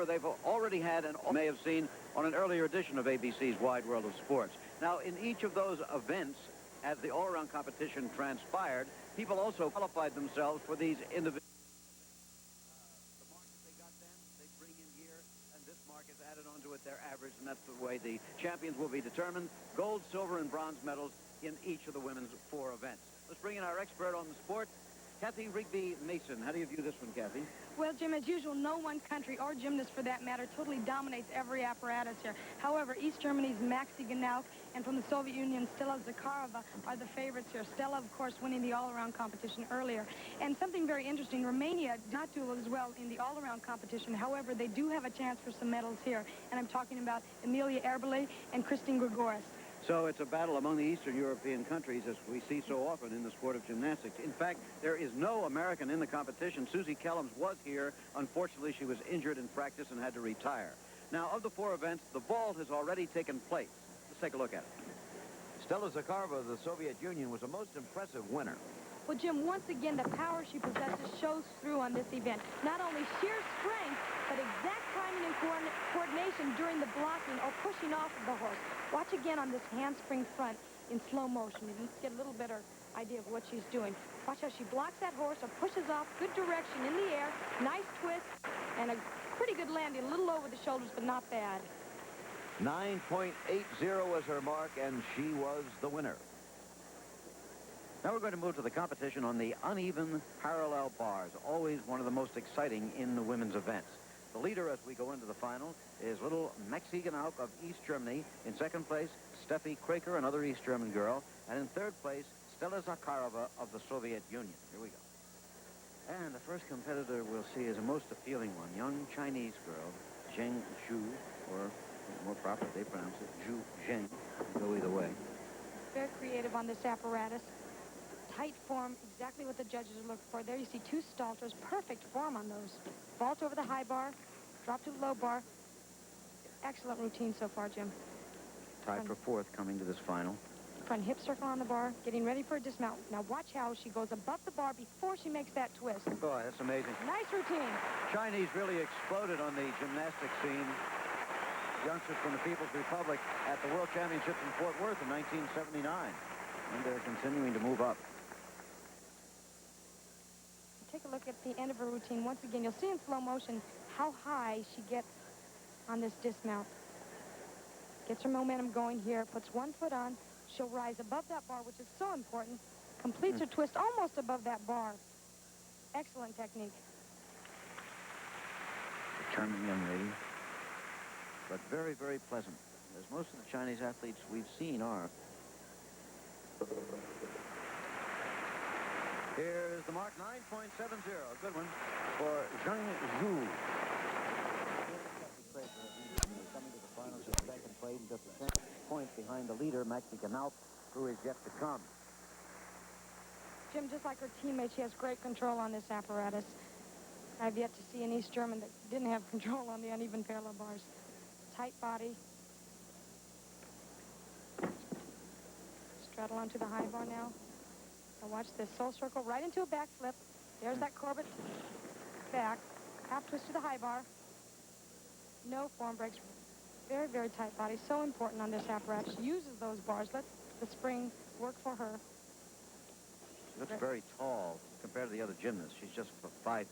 However, they've already had and may have seen on an earlier edition of ABC's Wide World of Sports. Now, in each of those events, as the all-around competition transpired, people also qualified themselves for these individual. The mark that they got then, they bring in here, and this mark is added onto it, their average, and that's the way the champions will be determined. Gold, silver, and bronze medals in each of the women's 4 events. Let's bring in our expert on the sport, Kathy Rigby-Mason. How do you view this one, Kathy? Well, Jim, as usual, no one country, or gymnast for that matter, totally dominates every apparatus here. However, East Germany's Gnauck and from the Soviet Union, Stella Zakharova are the favorites here. Stella, of course, winning the all-around competition earlier. And something very interesting, Romania did not do as well in the all-around competition. However, they do have a chance for some medals here. And I'm talking about Emilia Erbele and Christine Grigoris. So it's a battle among the Eastern European countries, as we see so often in the sport of gymnastics. In fact, there is no American in the competition. Susie Kellums was here. Unfortunately, she was injured in practice and had to retire. Now, of the 4 events, the vault has already taken place. Let's take a look at it. Stella Zakharova of the Soviet Union was a most impressive winner. Well, Jim, once again, the power she possesses shows through on this event. Not only sheer strength, but exact timing and coordination during the blocking or pushing off of the horse. Watch again on this handspring front in slow motion. You get a little better idea of what she's doing. Watch how she blocks that horse or pushes off. Good direction in the air. Nice twist and a pretty good landing. A little over the shoulders, but not bad. 9.80 was her mark, and she was the winner. Now we're going to move to the competition on the uneven parallel bars, always one of the most exciting in the women's events. The leader as we go into the final is little Maxi Gnauck of East Germany. In second place, Steffi Kraker, another East German girl. And in third place, Stella Zakharova of the Soviet Union. Here we go. And the first competitor we'll see is a most appealing one, young Chinese girl, Zheng Zhu, or more proper, they pronounce it Zhu Zheng. Go either way. Very creative on this apparatus. Tight form, exactly what the judges are looking for. There you see 2 stalters, perfect form on those. Vault over the high bar, drop to the low bar. Excellent routine so far, Jim. Tied for 4th coming to this final. Front hip circle on the bar, getting ready for a dismount. Now watch how she goes above the bar before she makes that twist. Boy, that's amazing. Nice routine. Chinese really exploded on the gymnastics scene. Youngsters from the People's Republic at the World Championships in Fort Worth in 1979. And they're continuing to move up. Take a look at the end of her routine. Once again, you'll see in slow motion how high she gets on this dismount. Gets her momentum going here, puts 1 foot on. She'll rise above that bar, which is so important. Completes her twist almost above that bar. Excellent technique. Charming young lady, but very, very pleasant, as most of the Chinese athletes we've seen are. Here's the mark, 9.70. A good one for Zheng Zhu. Coming to the finals in second place, just a 10 point behind the leader, Maxi Gnauck, who is yet to come. Jim, just like her teammate, she has great control on this apparatus. I've yet to see an East German that didn't have control on the uneven parallel bars. Tight body. Straddle onto the high bar now. Now watch this soul circle right into a back flip. There's that Corbett back. Half twist to the high bar. No form breaks. Very, very tight body. So important on this apparatus. She uses those bars. Let the spring work for her. She looks very tall compared to the other gymnasts. She's just 5'3".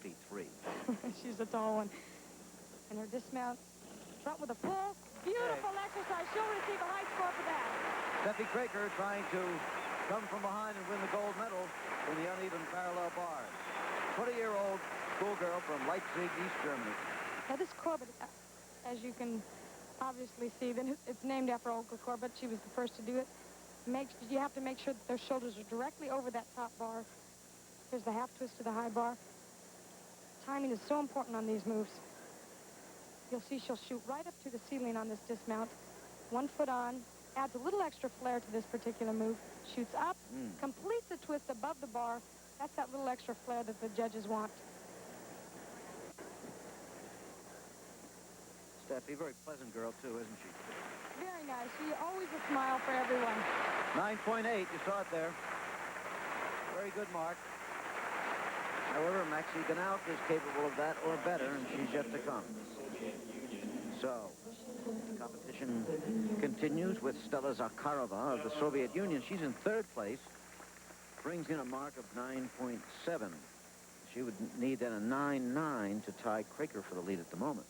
She's a tall one. And her dismount front with a full, beautiful exercise. She'll receive a high score for that. Steffi Kraker trying to come from behind and win the gold medal in the uneven parallel bars. 20-year-old schoolgirl from Leipzig, East Germany. Now this Corbett, as you can obviously see, then it's named after Olga Corbett. She was the first to do it. You have to make sure that their shoulders are directly over that top bar. Here's the half twist to the high bar. Timing is so important on these moves. You'll see she'll shoot right up to the ceiling on this dismount. 1 foot on, adds a little extra flair to this particular move. Shoots up, completes a twist above the bar. That's that little extra flair that the judges want. Steffi, very pleasant girl, too, isn't she? Very nice. She always a smile for everyone. 9.8, you saw it there. Very good mark. However, Maxi Gnauck is capable of that or better, and she's yet to come. So, the competition continues with Stella Zakharova of the Soviet Union. She's in third place, brings in a mark of 9.7. She would need then a 9.9 to tie Kraker for the lead at the moment.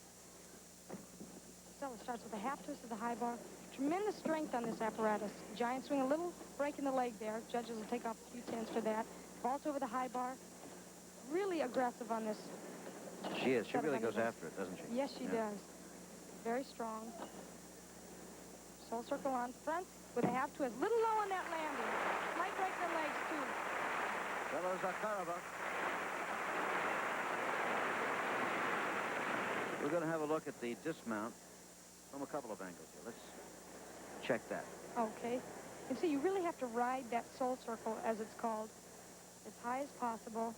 Stella starts with a half twist of the high bar. Tremendous strength on this apparatus. Giant swing, a little break in the leg there. Judges will take off a few tenths for that. Vault over the high bar. Really aggressive on this. She is. She really goes after it, doesn't she? Yes, she does. Very strong. Soul circle on front with a half twist. Little low on that landing. Might break her legs, too. Stella Zakharova. We're going to have a look at the dismount from a couple of angles here. Let's check that. Okay. And see, you really have to ride that soul circle, as it's called, as high as possible,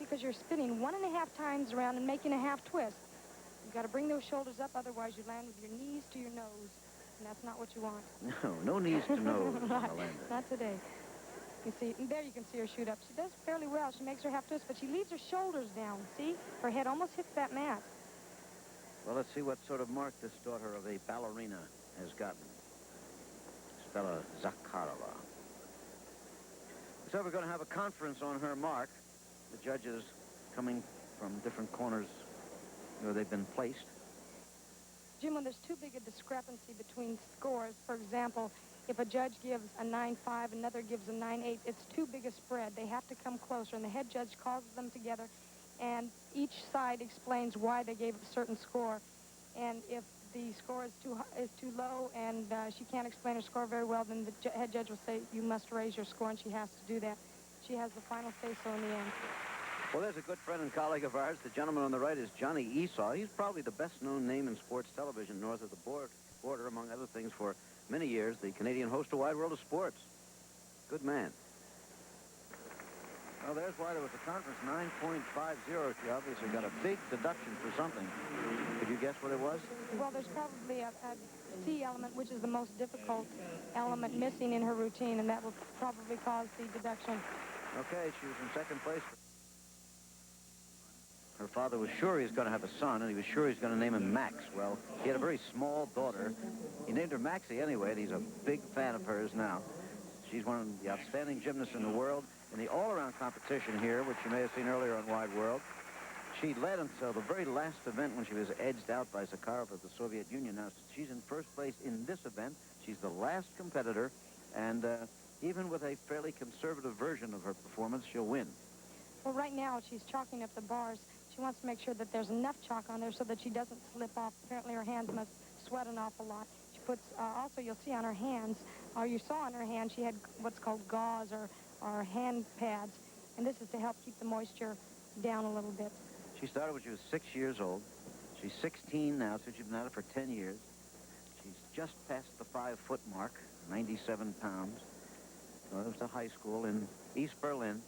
because you're spinning 1.5 times around and making a half twist. You've got to bring those shoulders up, otherwise you land with your knees to your nose, and that's not what you want. No knees to nose, Right. Melinda. Not today. You see, and there you can see her shoot up. She does fairly well. She makes her half twist, but she leaves her shoulders down. See? Her head almost hits that mat. Well, let's see what sort of mark this daughter of a ballerina has gotten. Stella Zakharova. So we're going to have a conference on her mark. The judges coming from different corners where they've been placed. Jim, when there's too big a discrepancy between scores, for example, if a judge gives a 9.5, another gives a 9.8, it's too big a spread. They have to come closer, and the head judge calls them together, and each side explains why they gave a certain score. And if the score is too low and she can't explain her score very well, then the head judge will say, you must raise your score, and she has to do that. She has the final say-so in the end. Well, there's a good friend and colleague of ours. The gentleman on the right is Johnny Esau. He's probably the best-known name in sports television north of the border, among other things, for many years, the Canadian host of Wide World of Sports. Good man. Well, there's why there was a conference, 9.50. She obviously got a big deduction for something. Could you guess what it was? Well, there's probably a C element, which is the most difficult element missing in her routine, and that will probably cause the deduction. Okay, she was in second place. Her father was sure he was going to have a son, and he was sure he was going to name him Max. Well, he had a very small daughter. He named her Maxie anyway, and he's a big fan of hers now. She's one of the outstanding gymnasts in the world. In the all-around competition here, which you may have seen earlier on Wide World, she led until the very last event when she was edged out by Zakharova of the Soviet Union. Now, she's in first place in this event. She's the last competitor, and even with a fairly conservative version of her performance, she'll win. Well, right now, she's chalking up the bars. She wants to make sure that there's enough chalk on there so that she doesn't slip off. Apparently, her hands must sweat an awful lot. She puts, also, you'll see on her hands, or you saw on her hand, she had what's called gauze or hand pads, and this is to help keep the moisture down a little bit. She started when she was 6 years old. She's 16 now, so she's been at it for 10 years. She's just past the 5-foot mark, 97 pounds. Goes to high school in East Berlin.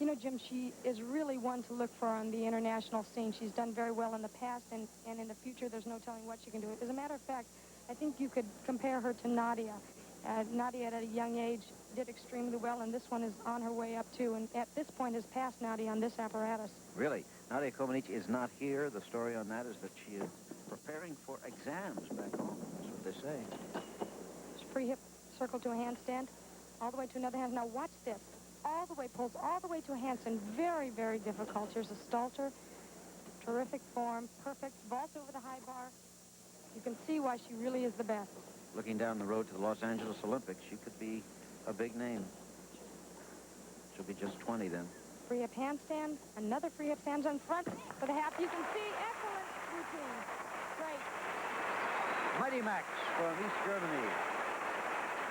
You know, Jim, she is really one to look for on the international scene. She's done very well in the past, and in the future, there's no telling what she can do. As a matter of fact, I think you could compare her to Nadia. Nadia, at a young age, did extremely well, and this one is on her way up, too, and at this point has passed Nadia on this apparatus. Really? Nadia Comaneci is not here. The story on that is that she is preparing for exams back home. That's what they say. Free hip circle to a handstand, all the way to another hand. Now watch this. All the way, pulls all the way to a handstand. Very, very difficult. Here's a Stalter. Terrific form. Perfect. Vault over the high bar. You can see why she really is the best. Looking down the road to the Los Angeles Olympics, she could be a big name. She'll be just 20 then. Free hip handstand. Another free hip stand on front for the half. You can see excellent routine. Great. Mighty Max from East Germany.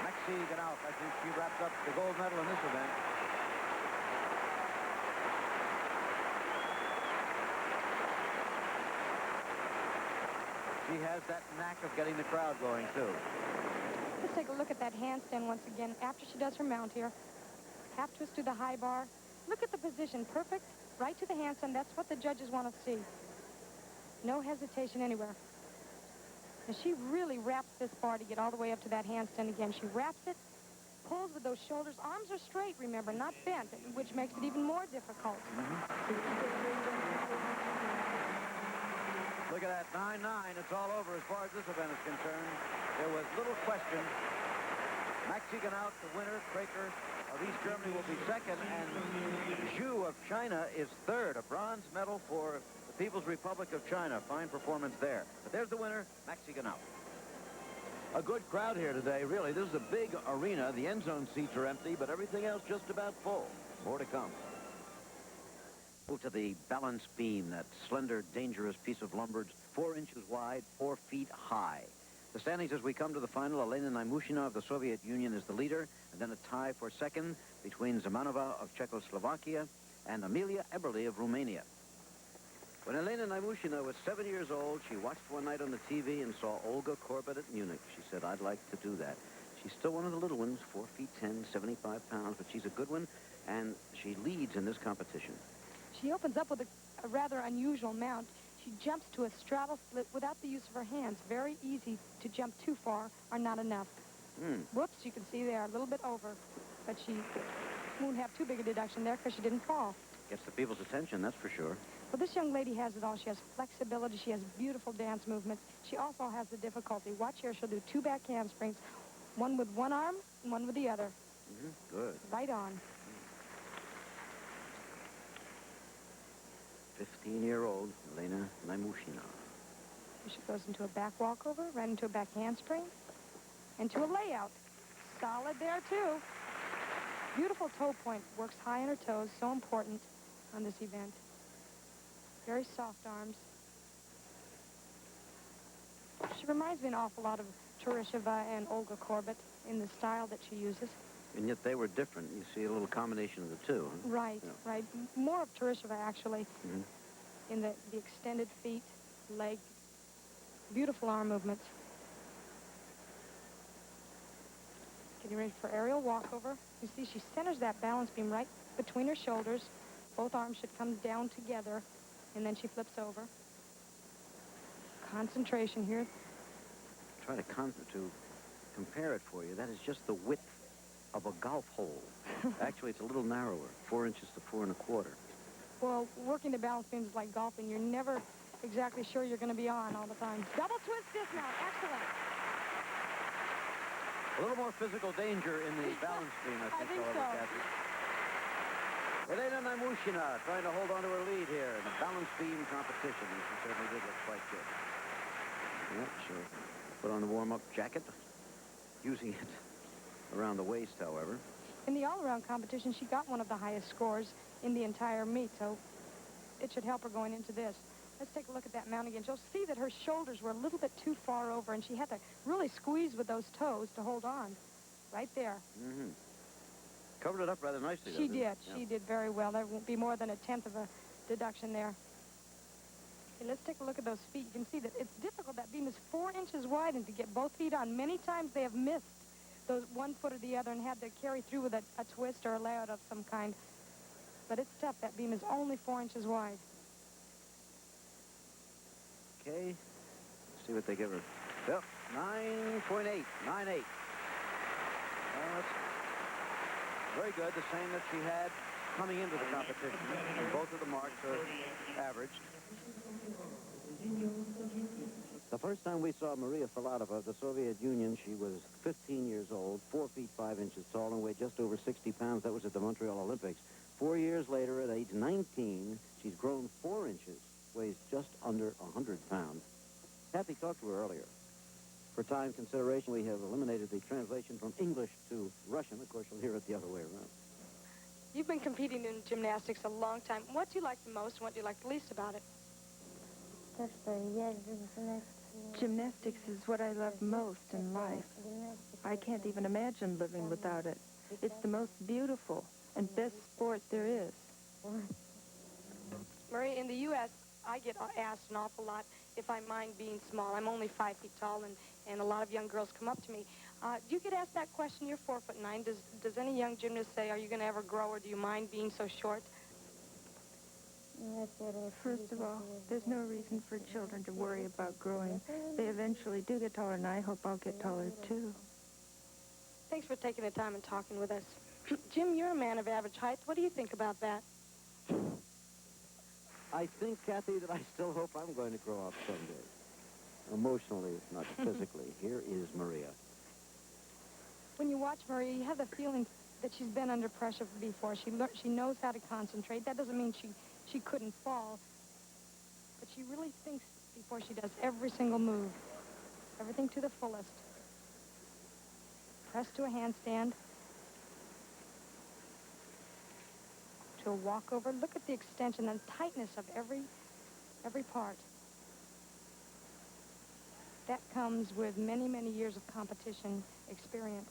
Maxie Gnauck, I think she wrapped up the gold medal in this event. She has that knack of getting the crowd going, too. Let's take a look at that handstand once again. After she does her mount here, half twist to the high bar. Look at the position. Perfect. Right to the handstand. That's what the judges want to see. No hesitation anywhere. And she really wraps this bar to get all the way up to that handstand again. She wraps it, pulls with those shoulders. Arms are straight, remember, not bent, which makes it even more difficult. Look at that, 9-9. It's all over as far as this event is concerned. There was little question. Maxi Gnauck, the winner. Kraker of East Germany will be second, and Zhu of China is third. A bronze medal for the People's Republic of China. Fine performance there. But there's the winner, Maxi Gnauck. A good crowd here today, really. This is a big arena. The end zone seats are empty, but everything else just about full. More to come. Move to the balance beam, that slender, dangerous piece of lumber, 4 inches wide, 4 feet high. The standings as we come to the final, Elena Naimushina of the Soviet Union is the leader, and then a tie for second between Zemanova of Czechoslovakia and Amelia Eberle of Romania. When Elena Naimushina was 7 years old, she watched one night on the TV and saw Olga Korbut at Munich. She said, "I'd like to do that." She's still one of the little ones, 4 feet 10, 75 pounds, but she's a good one, and she leads in this competition. She opens up with a rather unusual mount. She jumps to a straddle split without the use of her hands. Very easy to jump too far or not enough. Whoops, you can see there, a little bit over. But she won't have too big a deduction there because she didn't fall. Gets the people's attention, that's for sure. Well, this young lady has it all. She has flexibility. She has beautiful dance movements. She also has the difficulty. Watch here. She'll do 2 back handsprings, one with one arm and one with the other. Good. Right on. 15-year-old Elena Naimushina. She goes into a back walkover, right into a back handspring, into a layout. Solid there, too. Beautiful toe point. Works high on her toes. So important on this event. Very soft arms. She reminds me an awful lot of Teresheva and Olga Korbut in the style that she uses. And yet they were different. You see a little combination of the two. Huh? Right, Yeah. right. More of Teresheva, actually, in the extended feet, leg, beautiful arm movements. Getting ready for aerial walkover. You see, she centers that balance beam right between her shoulders. Both arms should come down together, and then she flips over. Concentration here. Try to compare it for you. That is just the width of a golf hole. Actually, it's a little narrower, 4 inches to 4 1/4. Well, working the balance beams is like golfing. You're never exactly sure you're going to be on all the time. Double twist dismount. Excellent. A little more physical danger in the balance beam, I think, think however, so. Kathy. Elena Naimushina trying to hold on to her lead here in the balance beam competition. And she certainly did look quite good. Yeah, she'll put on the warm-up jacket, using it around the waist, however. In the all-around competition, she got one of the highest scores in the entire meet, so it should help her going into this. Let's take a look at that mount again. She'll see that her shoulders were a little bit too far over, and she had to really squeeze with those toes to hold on. Right there. Covered it up rather nicely, She though, did. didn't it? She did very well. There won't be more than 1/10 of a deduction there. Okay, let's take a look at those feet. You can see that it's difficult. That beam is 4 inches wide, and to get both feet on, many times they have missed those one foot or the other and had to carry through with a twist or a layout of some kind. But it's tough. That beam is only 4 inches wide. Okay. Let's see what they give her. Yep, 9.8, 9.8. That's very good. The same that she had coming into the competition. And both of the marks are averaged. The first time we saw Maria Filatova of the Soviet Union, she was 15 years old, 4 feet 5 inches tall, and weighed just over 60 pounds. That was at the Montreal Olympics. 4 years later, at age 19, she's grown 4 inches, weighs just under 100 pounds. Kathy talked to her earlier. For time consideration, we have eliminated the translation from English to Russian. Of course, you'll hear it the other way around. You've been competing in gymnastics a long time. What do you like the most and what do you like the least about it? Gymnastics is what I love most in life. I can't even imagine living without it. It's the most beautiful and best sport there is. Marie, in the U.S., I get asked an awful lot if I mind being small. I'm only 5 feet tall, and a lot of young girls come up to me. Do you get asked that question? You're 4'9". Does any young gymnast say, are you going to ever grow, or do you mind being so short? First of all, there's no reason for children to worry about growing. They eventually do get taller, and I hope I'll get taller, too. Thanks for taking the time and talking with us. Jim, you're a man of average height. What do you think about that? I think, Kathy, that I still hope I'm going to grow up someday. Emotionally, if not physically. Here is Maria. When you watch Maria, you have the feeling that she's been under pressure before. She knows how to concentrate. That doesn't mean she couldn't fall, but she really thinks before she does every single move. Everything to the fullest. Press to a handstand. To a walkover. Look at the extension and tightness of every part. That comes with many, many years of competition experience.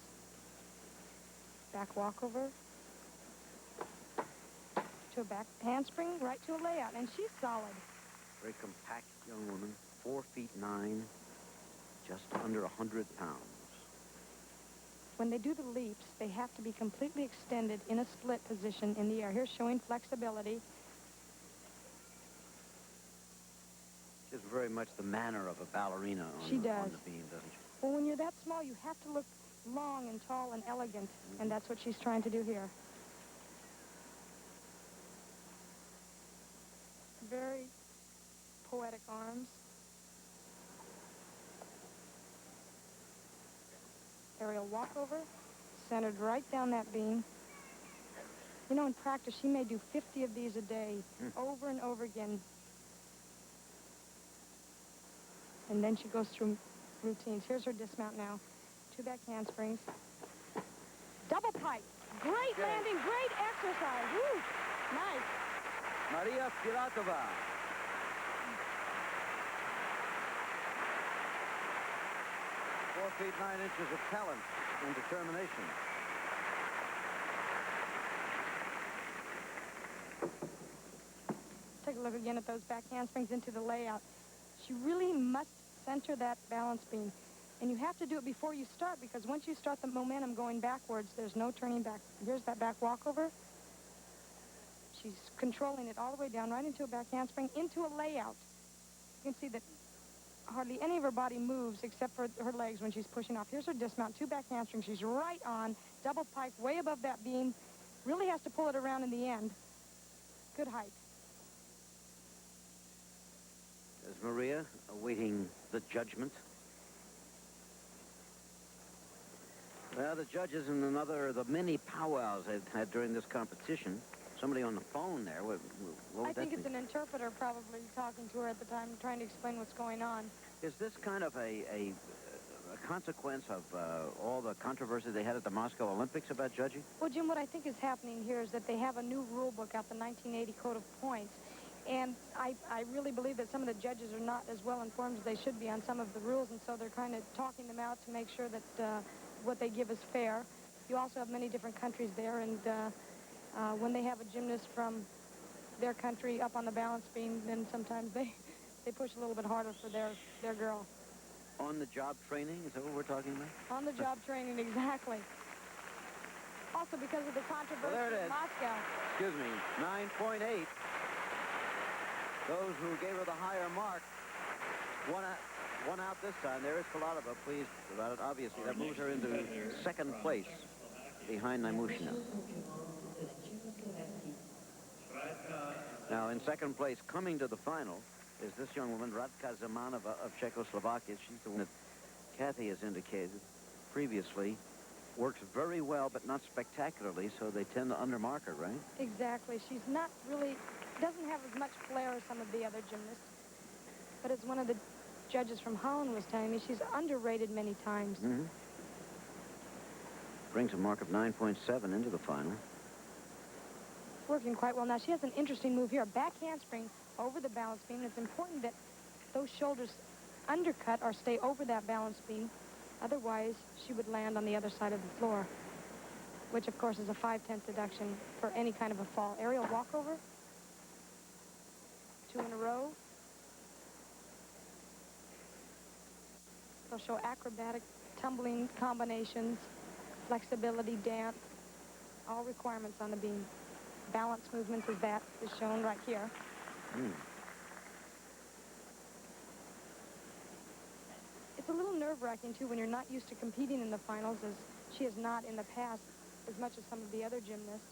Back walkover. To a back handspring, right to a layout, and she's solid. Very compact young woman, 4 feet 9, just under 100 pounds. When they do the leaps, they have to be completely extended in a split position in the air. Here's showing flexibility. She has very much the manner of a ballerina on the beam, doesn't she? Well, when you're that small, you have to look long and tall and elegant, and that's what she's trying to do here. Very poetic arms. Aerial walkover, centered right down that beam. You know, in practice, she may do 50 of these a day, over and over again. And then she goes through routines. Here's her dismount now. 2 back handsprings. Double pike. Great landing, great exercise. Woo! Nice. Maria Filatova. Four feet 9 inches of talent and determination. Take a look again at those back handsprings into the layout. She really must center that balance beam. And you have to do it before you start, because once you start the momentum going backwards, there's no turning back. Here's that back walkover. She's controlling it all the way down, right into a back handspring, into a layout. You can see that hardly any of her body moves except for her legs when she's pushing off. Here's her dismount, 2 back handsprings. She's right on, double pike, way above that beam. Really has to pull it around in the end. Good height. There's Maria awaiting the judgment. Well, the judges in the many powwows they've had during this competition. Somebody on the phone there. What would I think that it's be? an interpreter probably talking to her at the time, trying to explain what's going on. Is this kind of a consequence of all the controversy they had at the Moscow Olympics about judging? Well, Jim, what I think is happening here is that they have a new rule book out, the 1980 Code of Points. And I really believe that some of the judges are not as well informed as they should be on some of the rules, and so they're kind of talking them out to make sure that what they give is fair. You also have many different countries there, and when they have a gymnast from their country up on the balance beam, then sometimes they push a little bit harder for their girl. On-the-job training, is that what we're talking about? On-the-job training, exactly. Also because of the controversy in Moscow. Excuse me, 9.8. Those who gave her the higher mark won out this time. There is Filatova, pleased about it. Obviously, that moves her into second place behind Naimushina. Now, in second place, coming to the final, is this young woman, Zemanova of Czechoslovakia. She's the one that Kathy has indicated previously. Works very well, but not spectacularly, so they tend to undermark her, right? Exactly. She's not really, doesn't have as much flair as some of the other gymnasts. But as one of the judges from Holland was telling me, she's underrated many times. Mm-hmm. Brings a mark of 9.7 into the final. Working quite well. Now, she has an interesting move here. A back handspring over the balance beam. It's important that those shoulders undercut or stay over that balance beam. Otherwise, she would land on the other side of the floor, which, of course, is a 5/10 deduction for any kind of a fall. Aerial walkover. 2 in a row. They'll show acrobatic tumbling combinations, flexibility, dance, all requirements on the beam. Balance movements as that is shown right here. It's a little nerve-wracking, too, when you're not used to competing in the finals, as she has not in the past as much as some of the other gymnasts.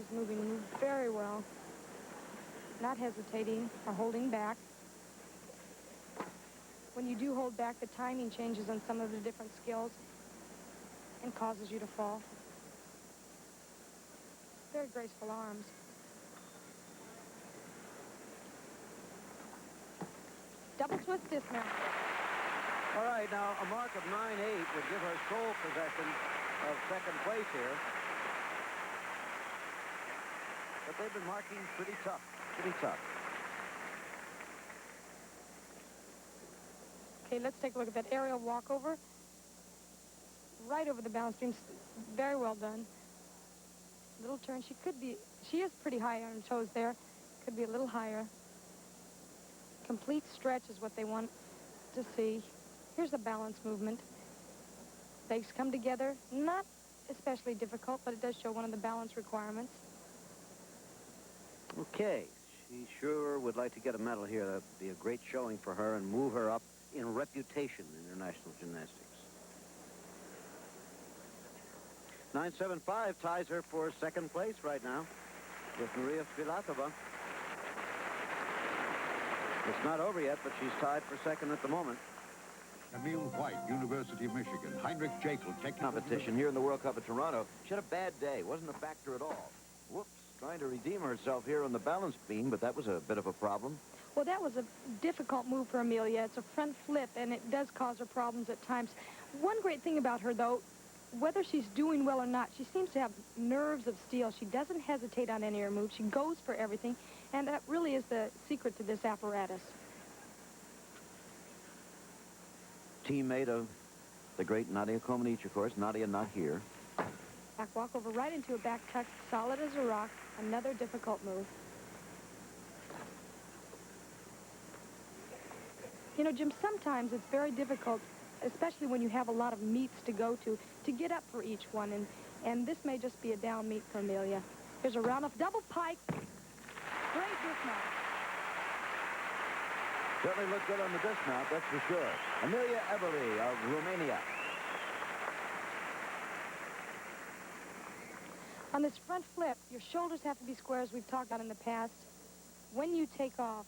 is moving very well. Not hesitating or holding back. When you do hold back, the timing changes on some of the different skills and causes you to fall. Very graceful arms. Double twist dismount. All right, now a mark of 9.8 would give her sole possession of second place here. But they've been marking pretty tough, pretty tough. Okay, let's take a look at that aerial walkover. Right over the balance beam. Very well done. Little turn. She is pretty high on her toes there. Could be a little higher. Complete stretch is what they want to see. Here's the balance movement. Legs come together. Not especially difficult, but it does show one of the balance requirements. Okay, she sure would like to get a medal here. That would be a great showing for her and move her up in reputation in international gymnastics. 9.75 ties her for second place right now with Maria Filatova. It's not over yet, but she's tied for second at the moment. Emil White, University of Michigan. Heinrich Jekyll, technical Competition here in the World Cup of Toronto. She had a bad day. Wasn't a factor at all. Whoops, trying to redeem herself here on the balance beam, but that was a bit of a problem. Well, that was a difficult move for Amelia. It's a front flip, and it does cause her problems at times. One great thing about her, though, whether she's doing well or not, she seems to have nerves of steel. She doesn't hesitate on any of her moves. She goes for everything, and that really is the secret to this apparatus. Teammate of the great Nadia Comaneci, of course. Nadia not here. Back walkover right into a back tuck, solid as a rock. Another difficult move. You know, Jim, sometimes it's very difficult, especially when you have a lot of meets to go to get up for each one. And this may just be a down meet for Amelia. Here's a round of double pike. Great dismount. Certainly looked good on the dismount, that's for sure. Amelia Eberly of Romania. On this front flip, your shoulders have to be square, as we've talked about in the past. When you take off,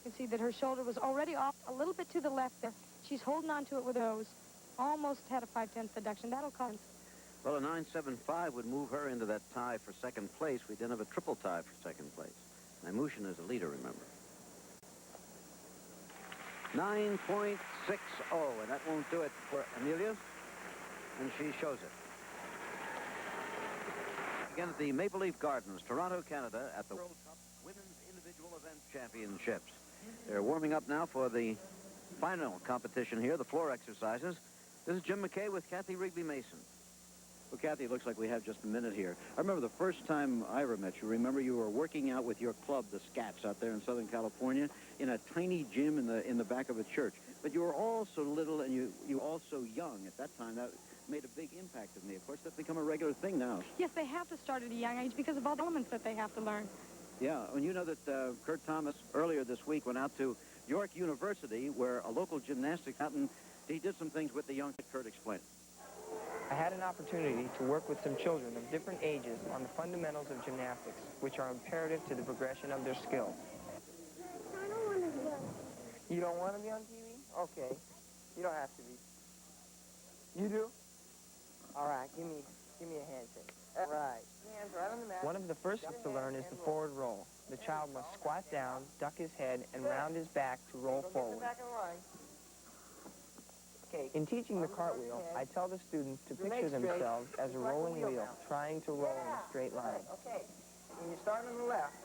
you can see that her shoulder was already off a little bit to the left there. She's holding on to it with her nose. Almost had a 5/10 deduction. That'll cause. Well, a 9.75 would move her into that tie for second place. We then have a triple tie for second place. Naimushina is the leader, remember. 9.60, and that won't do it for Amelia, and she shows it. Again at the Maple Leaf Gardens, Toronto, Canada, at the World Cup Women's Individual Event Championships. They're warming up now for the final competition here, the floor exercises. This is Jim McKay with Kathy Wrigley-Mason. Well, Kathy, it looks like we have just a minute here. I remember the first time I ever met you. Remember you were working out with your club, the Scats, out there in Southern California, in a tiny gym in the back of a church. But you were all so little and you were all so young at that time. That made a big impact on me. Of course, that's become a regular thing now. Yes, they have to start at a young age because of all the elements that they have to learn. Yeah, and you know that Kurt Thomas earlier this week went out to York University, where a local gymnastics out, and he did some things with the young. Kurt explained. I had an opportunity to work with some children of different ages on the fundamentals of gymnastics, which are imperative to the progression of their skills. I don't want to be on TV. You don't want to be on TV? Okay. You don't have to be. You do? All right, give me a handshake. All right. Hands right on the mat. One of the first things to learn is the forward roll. The child must squat down, duck his head, and round his back to roll forward. In teaching the cartwheel, I tell the students to picture themselves as a rolling wheel, trying to roll in a straight line. Okay. When you start on the left,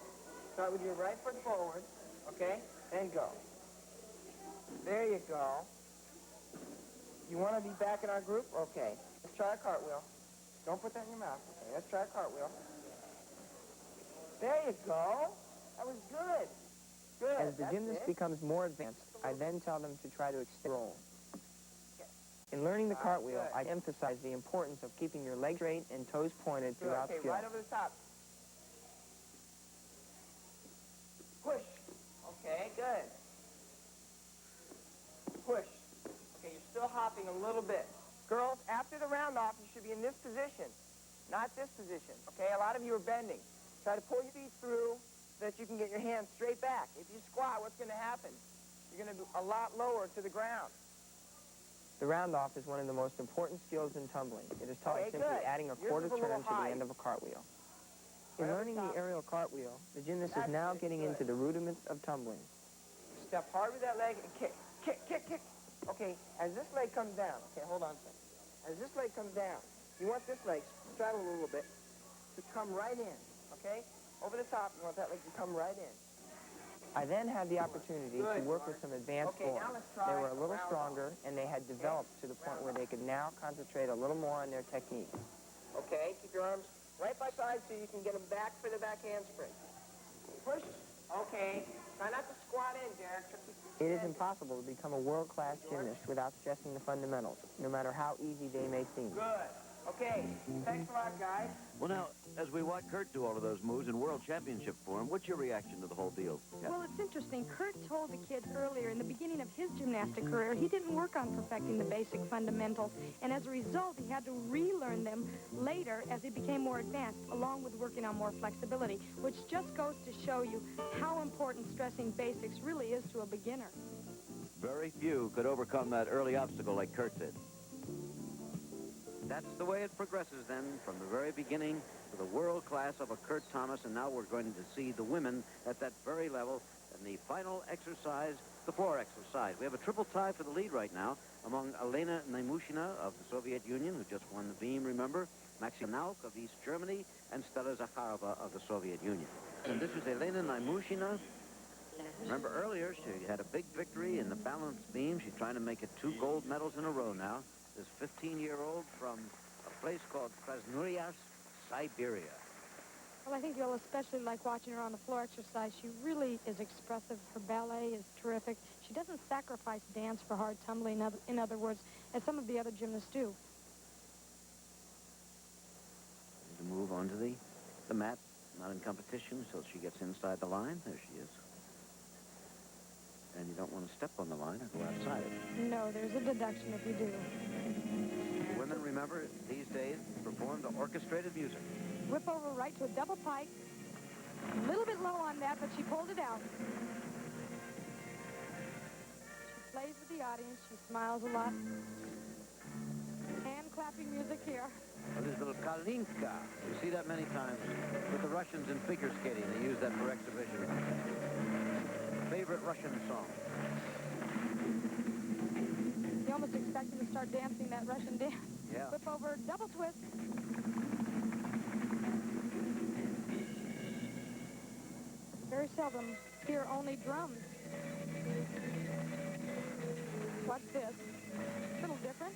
start with your right foot forward, okay, and go. There you go. You want to be back in our group? Okay. Let's try a cartwheel. Don't put that in your mouth. Okay, let's try a cartwheel. There you go. That was good. Good. As the gymnast becomes more advanced, I then tell them to try to extend roll. In learning the cartwheel, I emphasize the importance of keeping your legs straight and toes pointed throughout skill. Right over the top. Push. Okay, good. Push. Okay, you're still hopping a little bit. Girls, after the round off, you should be in this position. not this position, okay? A lot of you are bending. Try to pull your feet through so that you can get your hands straight back. If you squat, what's going to happen? You're going to be a lot lower to the ground. The round-off is one of the most important skills in tumbling. It is taught simply adding a quarter turn to the end of a cartwheel. In learning the aerial cartwheel, the gymnast is now getting into the rudiments of tumbling. Step hard with that leg and kick, kick, kick, kick. Okay, as this leg comes down, okay, hold on a second. As this leg comes down, you want this leg, straddle a little bit, to come right in, okay? Over the top, you want that leg to come right in. I then had the opportunity to work with some advanced forms. They were a little stronger, and they had developed to the point where they could now concentrate a little more on their technique. Okay, keep your arms right by side so you can get them back for the back handspring. Push. Okay. Try not to squat in, Derek. It is impossible to become a world-class gymnast without stressing the fundamentals, no matter how easy they may seem. Good. Okay. Thanks a lot, guys. Well, now, as we watch Kurt do all of those moves in World Championship form, what's your reaction to the whole deal? Well, it's interesting. Kurt told the kids earlier, in the beginning of his gymnastic career, he didn't work on perfecting the basic fundamentals, and as a result, he had to relearn them later as he became more advanced, along with working on more flexibility, which just goes to show you how important stressing basics really is to a beginner. Very few could overcome that early obstacle like Kurt did. That's the way it progresses then, from the very beginning to the world class of a Kurt Thomas, and now we're going to see the women at that very level in the final exercise, the floor exercise. We have a triple tie for the lead right now among Elena Naimushina of the Soviet Union, who just won the beam, remember, Gnauck of East Germany, and Stella Zakharova of the Soviet Union. And this is Elena Naimushina. Remember earlier, she had a big victory in the balanced beam. She's trying to make it 2 gold medals in a row now. This 15-year-old from a place called Krasnoyarsk, Siberia. Well, I think you'll especially like watching her on the floor exercise. She really is expressive. Her ballet is terrific. She doesn't sacrifice dance for hard tumbling, in other words, as some of the other gymnasts do. To move onto the mat, not in competition, so she gets inside the line. There she is. And you don't want to step on the line or go outside it. No, there's a deduction if you do. Women, remember, these days perform to orchestrated music. Whip over right to a double pike. A little bit low on that, but she pulled it out. She plays with the audience. She smiles a lot. Hand clapping music here. Well, there's a little Kalinka. You see that many times with the Russians in figure skating. They use that for exhibition. Favorite Russian song. You almost expect him to start dancing that Russian dance. Yeah. Whip over, double twist. Very seldom hear only drums. Watch this. A little different.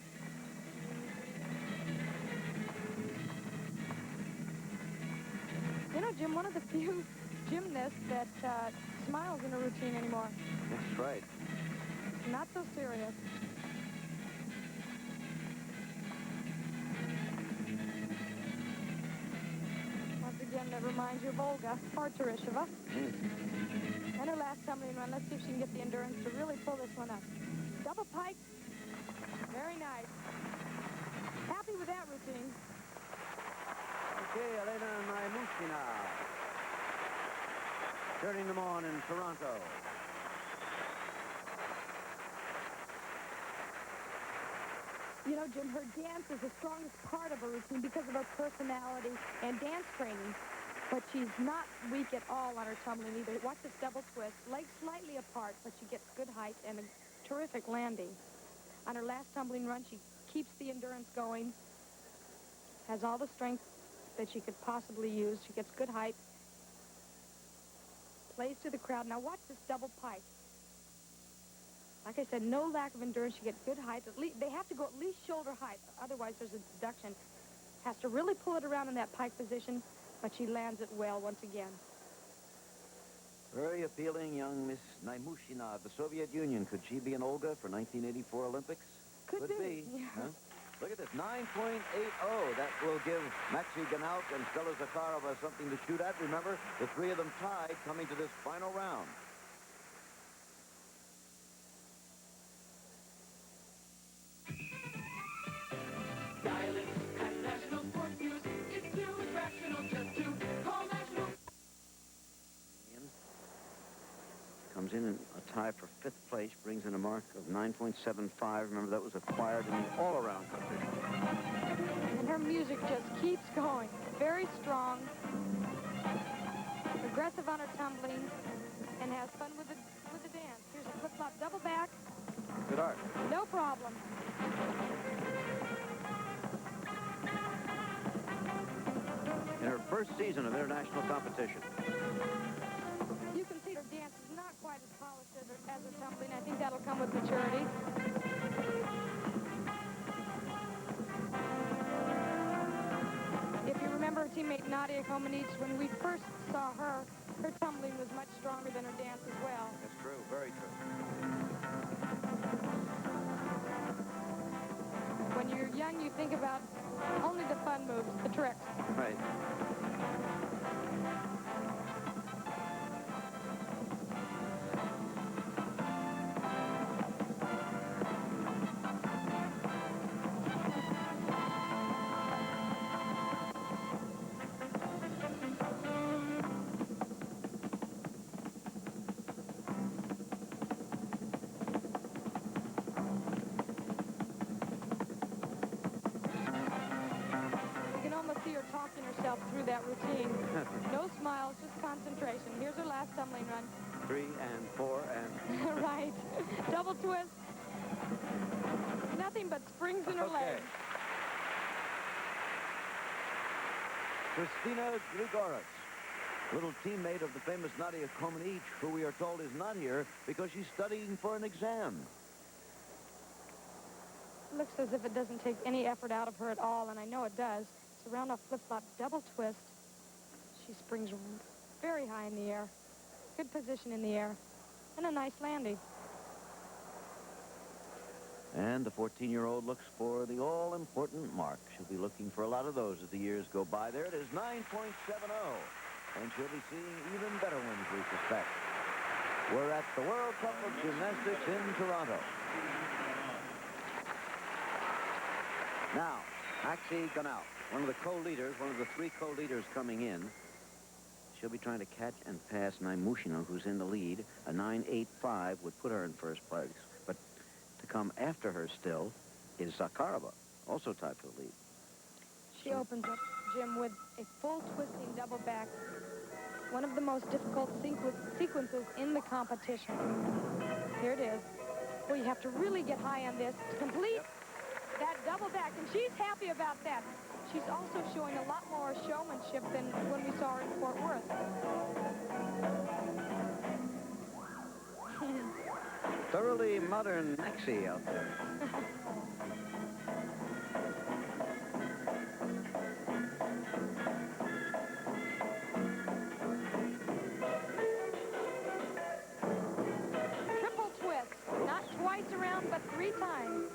You know, Jim, one of the few gymnasts that smiles in a routine anymore. That's right. Not so serious. Once again, that reminds you of Olga Arturisheva. And her last tumbling run. Let's see if she can get the endurance to really pull this one up. Double pike. Very nice. Happy with that routine. Okay, Elena Naimushina. Turning them on in Toronto. You know, Jim, her dance is the strongest part of her routine because of her personality and dance training. But she's not weak at all on her tumbling either. Watch this double twist. Legs slightly apart, but she gets good height and a terrific landing. On her last tumbling run, she keeps the endurance going, has all the strength that she could possibly use. She gets good height, plays to the crowd. Now watch this double pike. Like I said, no lack of endurance. She gets good height. At least, they have to go at least shoulder height. Otherwise, there's a deduction. Has to really pull it around in that pike position, but she lands it well once again. Very appealing young Miss Naimushina of the Soviet Union. Could she be an Olga for 1984 Olympics? Could be. Yeah. Huh? Look at this, 9.80. That will give Maxi Gnauck and Stella Zakharova something to shoot at. Remember, the 3 of them tied coming to this final round. Dialing and national sport news. It's comes in a tie for 5th place, brings in a mark of 9.75. Remember, that was acquired in the all-around competition. And her music just keeps going. Very strong, aggressive on her tumbling, and has fun with the dance. Here's a flip-flop double back. Good art. No problem. In her first season of international competition. You can see her dance is not quite as polished as her tumbling. I think that'll come with maturity. If you remember her teammate Nadia Comaneci, when we first saw her, her tumbling was much stronger than her dance as well. That's true, very true. When you're young, you think about only the fun moves, the tricks. Right. Talking herself through that routine. No smiles, just concentration. Here's her last tumbling run. 3 and 4 and... Right. Double twist. Nothing but springs in her legs. Kristina Grigoritz, little teammate of the famous Nadia Comaneci, who we are told is not here because she's studying for an exam. Looks as if it doesn't take any effort out of her at all, and I know it does. It's a round-off flip-flop double twist. She springs very high in the air. Good position in the air. And a nice landing. And the 14-year-old looks for the all-important mark. She'll be looking for a lot of those as the years go by. There it is, 9.70. And she'll be seeing even better ones, we suspect. We're at the World Cup of Gymnastics in Toronto. Now, Maxi Gnauck, one of the co-leaders, one of the 3 co-leaders coming in. She'll be trying to catch and pass Naimushina, who's in the lead. A 9.85 would put her in first place. But to come after her still is Zakharova, also tied for the lead. She opens up, Jim, with a full twisting double back. One of the most difficult sequences in the competition. Here it is. Well, you have to really get high on this to complete that double back, and she's happy about that. She's also showing a lot more showmanship than when we saw her in Fort Worth. Thoroughly modern Maxi out there. Triple twist, not twice around, but 3 times.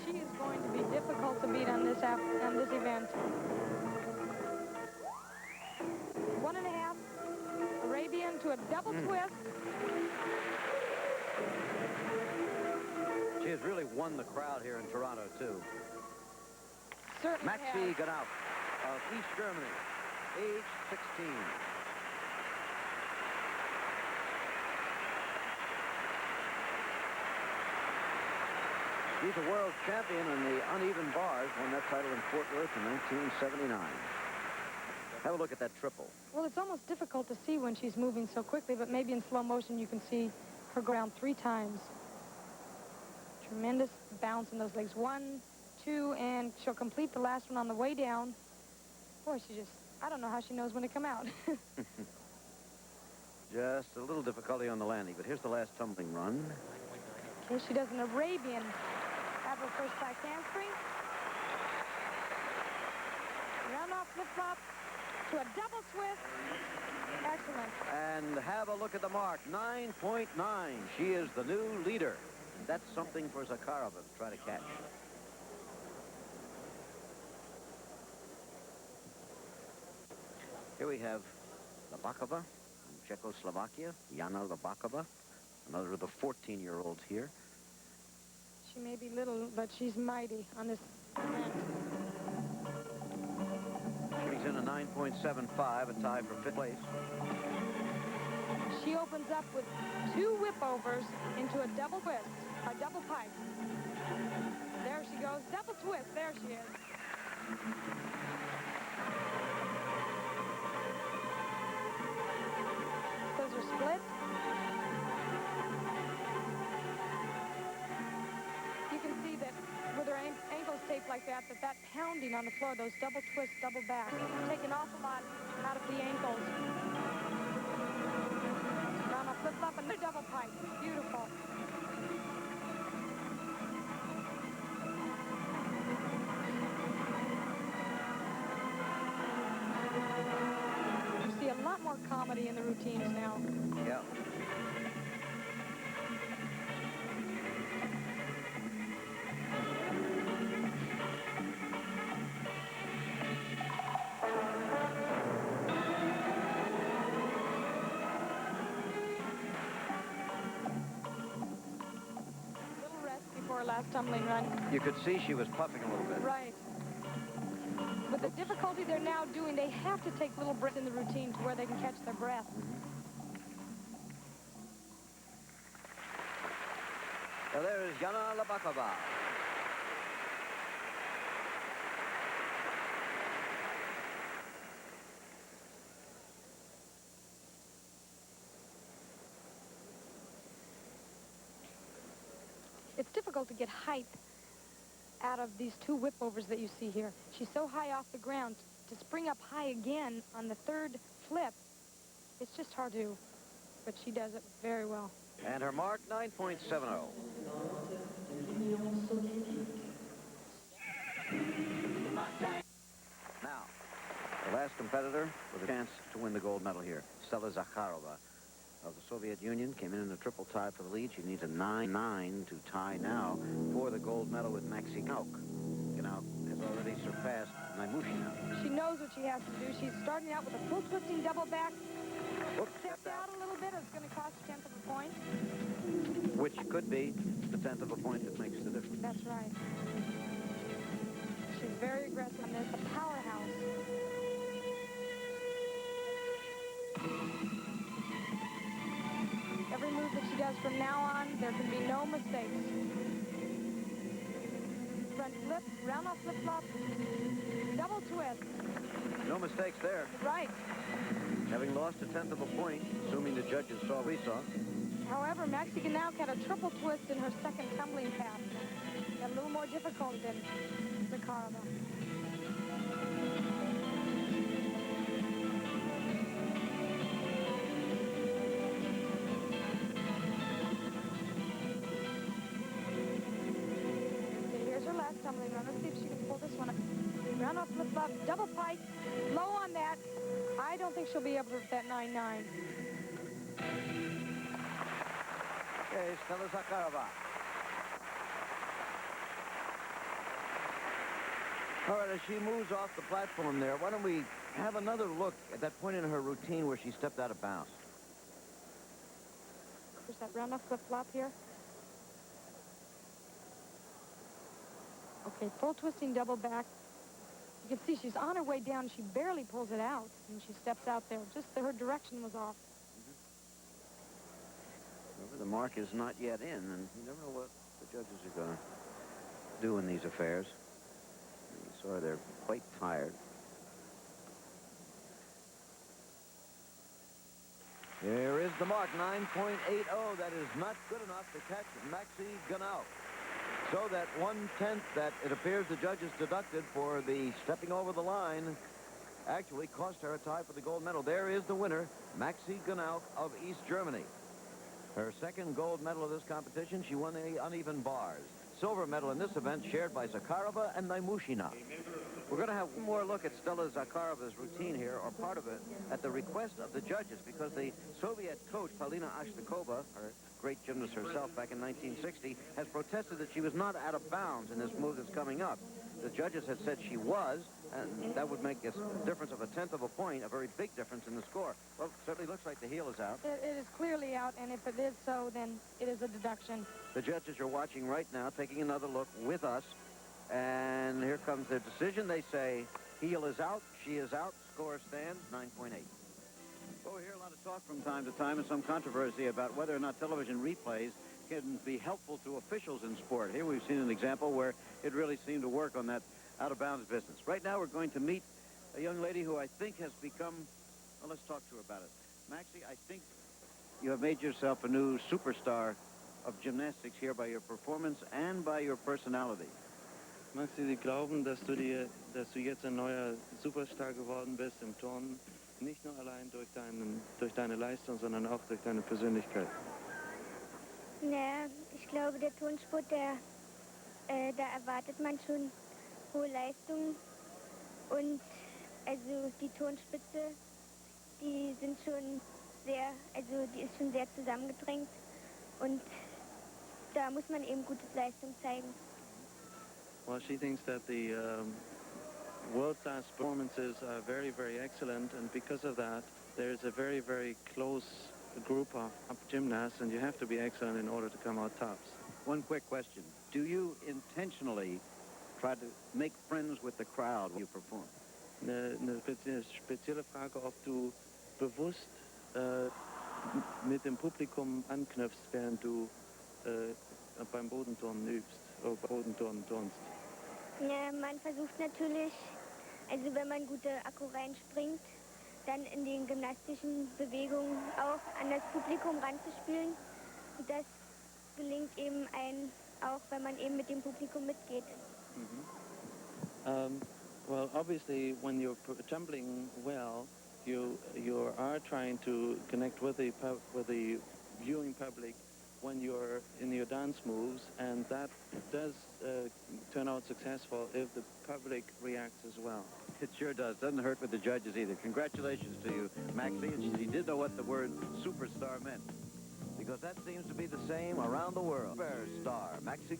She is going to be difficult to beat on this event. 1.5 Arabian to a double twist. She has really won the crowd here in Toronto, too. Certainly Maxi has. Gnauck of East Germany, age 16. She's a world champion in the uneven bars, won that title in Fort Worth in 1979. Have a look at that triple. Well, it's almost difficult to see when she's moving so quickly, but maybe in slow motion you can see her go down 3 times. Tremendous bounce in those legs. 1, 2, and she'll complete the last one on the way down. Boy, she just, I don't know how she knows when to come out. Just a little difficulty on the landing, but here's the last tumbling run. Okay, she does an Arabian. Have her first back handspring. Round off flip-flop to a double twist. Excellent. And have a look at the mark, 9.9. She is the new leader. That's something for Zakharova to try to catch. Here we have Labakova from Czechoslovakia, Jana Labakova, another of the 14-year-olds here. She may be little, but she's mighty on this event. She's in a 9.75, a tie for fifth place. She opens up with 2 whip-overs into a double twist, a double pipe. There she goes, double twist, there she is. Those are split. You can see that with her ankles taped like that, that pounding on the floor, those double twists, double backs, take an awful lot out of the ankles. Round a flip-flop, and the double pipe. Beautiful. You see a lot more comedy in the routines now. Yeah. Little rest before her last tumbling run. You could see she was puffing a little bit. Right. With the difficulty they're now doing, they have to take little breaks in the routine to where they can catch their breath. So there is Jana Labakova. It's difficult to get height out of these 2 whip-overs that you see here. She's so high off the ground. To spring up high again on the 3rd flip, it's just hard to, but she does it very well. And her mark, 9.70. Now, the last competitor with a chance to win the gold medal here, Stella Zakharova of the Soviet Union, came in a triple tie for the lead. She needs a 9-9 to tie now for the gold medal with Maxi Gnauck. Gnauck has already surpassed Naimushina. She knows what she has to do. She's starting out with a full twisting double back. Whoops, Stepped out a little bit. It's going to cost a 1/10 of a point. which could be the 1/10 of a point that makes the difference. That's right. She's very aggressive on this. A powerhouse. Every move that she does from now on, there can be no mistakes. Front flip, round off flip-flop, double twist. No mistakes there. Right. Having lost a 1/10 of a point, assuming the judges saw what we saw. However, Maxi Gnauck had a triple twist in her second tumbling pass. Got a little more difficult than Zakharova. Okay, here's her last tumbling run. Let's see if she can pull this one up. Round off flip-flop, double pike, low on that. I don't think she'll be able to hit that 9-9. Okay, Stella Zakharova. All right, as she moves off the platform there, why don't we have another look at that point in her routine where she stepped out of bounds. There's that round off flip-flop here. Okay, full twisting double back. You can see she's on her way down. She barely pulls it out, and she steps out there. Just her direction was off. However, the mark is not yet in, and you never know what the judges are going to do in these affairs. You saw they're quite tired. There is the mark, 9.80. That is not good enough to catch Maxi Gnauck. So that 1/10 that it appears the judges deducted for the stepping over the line actually cost her a tie for the gold medal. There is the winner, Maxi Gnauck of East Germany. Her second gold medal of this competition, she won the uneven bars. Silver medal in this event shared by Zakharova and Naimushina. We're going to have one more look at Stella Zakharova's routine here, or part of it, at the request of the judges, because the Soviet coach, Polina Ashtakova, or great gymnast herself back in 1960, has protested that she was not out of bounds in this move that's coming up. The judges had said she was, and that would make a difference of 1/10 of a point, a very big difference in the score. Well, it certainly looks like the heel is out. It is clearly out, and if it is so, then it is a deduction. The judges are watching right now, taking another look with us, and here comes their decision. They say heel is out, she is out, score stands 9.8. Well, we hear a lot of talk from time to time and some controversy about whether or not television replays can be helpful to officials in sport. Here we've seen an example where it really seemed to work on that out-of-bounds business. Right now we're going to meet a young lady who I think has become, well, let's talk to her about it. Maxie, I think you have made yourself a new superstar of gymnastics here by your performance and by your personality. Maxi, Sie glauben, dass du jetzt ein neuer Superstar geworden bist im Turnen, nicht nur allein durch deine Leistung, sondern auch durch deine Persönlichkeit? Naja, ich glaube, der Turnsport, da erwartet man schon hohe Leistungen. Und also die Turnspitze, die ist schon sehr zusammengedrängt. Und da muss man eben gute Leistung zeigen. Well, she thinks that the world-class performances are very, very excellent, and because of that, there's a very, very close group of gymnasts, and you have to be excellent in order to come out tops. One quick question. Do you intentionally try to make friends with the crowd when you perform? Eine spezielle Frage, ob du bewusst mit dem Publikum anknüpfst, während du beim Bodenturnen übst, oder Bodenturnen turnst. Ja, man versucht natürlich, also wenn man gute Akku reinspringt, dann in den gymnastischen Bewegungen auch an das Publikum ranzuspielen. Und das gelingt eben auch, wenn man eben mit dem Publikum mitgeht. Well, obviously, when you're tumbling well, you are trying to connect with the viewing public when you're in your dance moves, and that does turn out successful if the public reacts as well. It sure does. Doesn't hurt with the judges either. Congratulations to you, Maxie. And she did know what the word superstar meant, because that seems to be the same around the world. Superstar, Maxie.